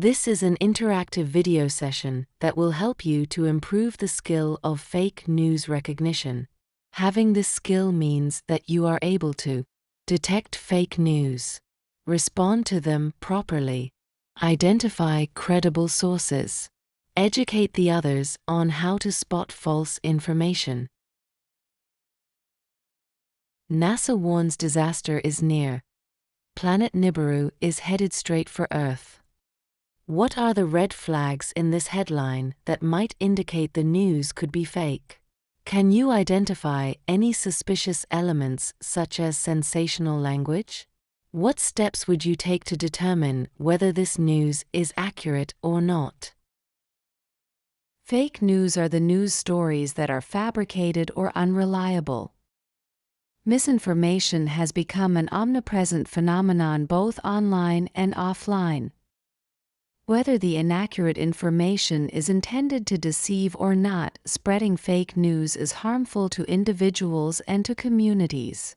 This is an interactive video session that will help you to improve the skill of fake news recognition. Having this skill means that you are able to detect fake news, respond to them properly, identify credible sources, educate the others on how to spot false information. NASA warns disaster is near. Planet Nibiru is headed straight for Earth. What are the red flags in this headline that might indicate the news could be fake? Can you identify any suspicious elements such as sensational language? What steps would you take to determine whether this news is accurate or not? Fake news are the news stories that are fabricated or unreliable. Misinformation has become an omnipresent phenomenon both online and offline. Whether the inaccurate information is intended to deceive or not, spreading fake news is harmful to individuals and to communities.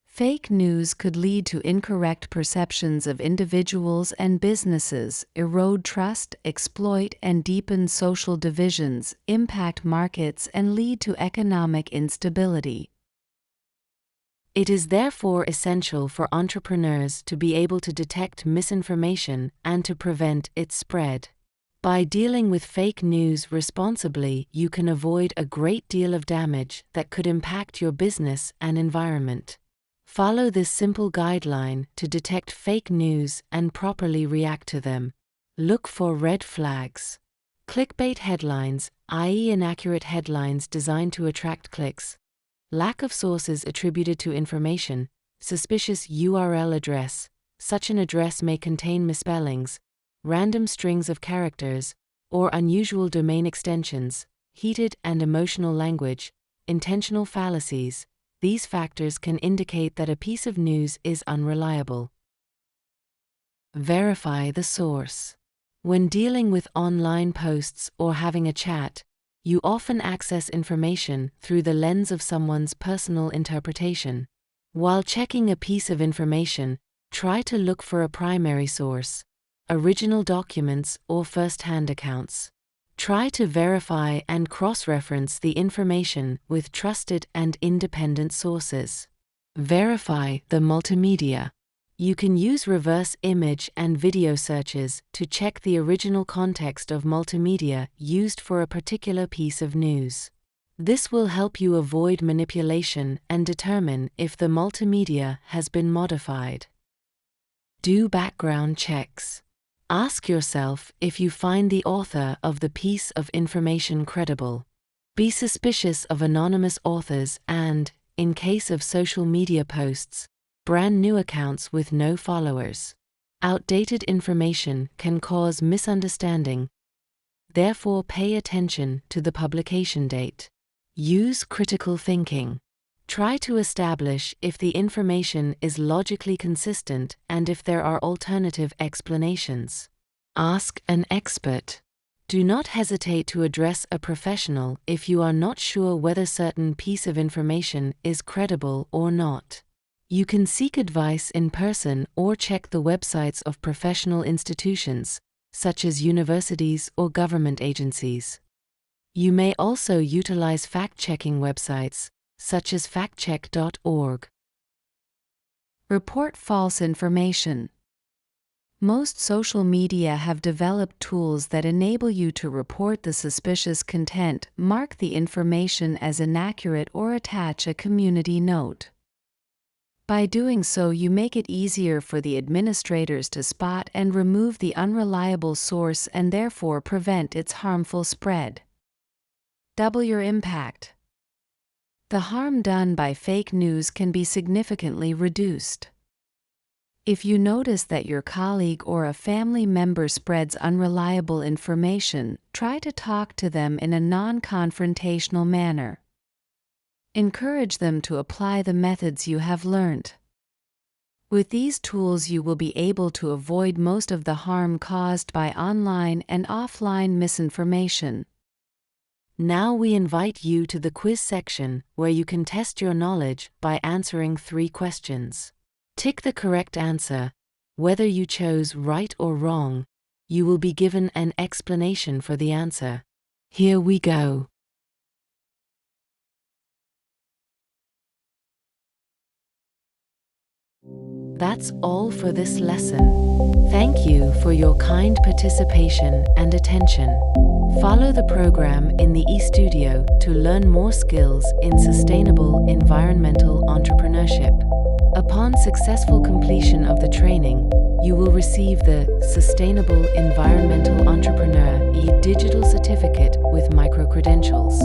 Fake news could lead to incorrect perceptions of individuals and businesses, erode trust, exploit and deepen social divisions, impact markets, and lead to economic instability. It is therefore essential for entrepreneurs to be able to detect misinformation and to prevent its spread. By dealing with fake news responsibly, you can avoid a great deal of damage that could impact your business and environment. Follow this simple guideline to detect fake news and properly react to them. Look for red flags. Clickbait headlines, i.e., inaccurate headlines designed to attract clicks. Lack of sources attributed to information, suspicious URL address. Such an address may contain misspellings, random strings of characters, or unusual domain extensions. Heated and emotional language, intentional fallacies. These factors can indicate that a piece of news is unreliable. Verify the source. When dealing with online posts or having a chat, you often access information through the lens of someone's personal interpretation. While checking a piece of information, try to look for a primary source, original documents, or first-hand accounts. Try to verify and cross-reference the information with trusted and independent sources. Verify the multimedia. You can use reverse image and video searches to check the original context of multimedia used for a particular piece of news. This will help you avoid manipulation and determine if the multimedia has been modified. Do background checks. Ask yourself if you find the author of the piece of information credible. Be suspicious of anonymous authors and, in case of social media posts, brand new accounts with no followers. Outdated information can cause misunderstanding. Therefore, pay attention to the publication date. Use critical thinking. Try to establish if the information is logically consistent and if there are alternative explanations. Ask an expert. Do not hesitate to address a professional if you are not sure whether certain piece of information is credible or not. You can seek advice in person or check the websites of professional institutions, such as universities or government agencies. You may also utilize fact-checking websites, such as factcheck.org. Report false information. Most social media have developed tools that enable you to report the suspicious content, mark the information as inaccurate, or attach a community note. By doing so, you make it easier for the administrators to spot and remove the unreliable source and therefore prevent its harmful spread. Double your impact. The harm done by fake news can be significantly reduced. If you notice that your colleague or a family member spreads unreliable information, try to talk to them in a non-confrontational manner. Encourage them to apply the methods you have learned. With these tools, you will be able to avoid most of the harm caused by online and offline misinformation. Now we invite you to the quiz section where you can test your knowledge by answering 3 questions. Tick the correct answer, whether you chose right or wrong, you will be given an explanation for the answer. Here we go. That's all for this lesson. Thank you for your kind participation and attention. Follow the program in the eStudio to learn more skills in sustainable environmental entrepreneurship. Upon successful completion of the training, you will receive the Sustainable Environmental Entrepreneur e-Digital Certificate with micro-credentials.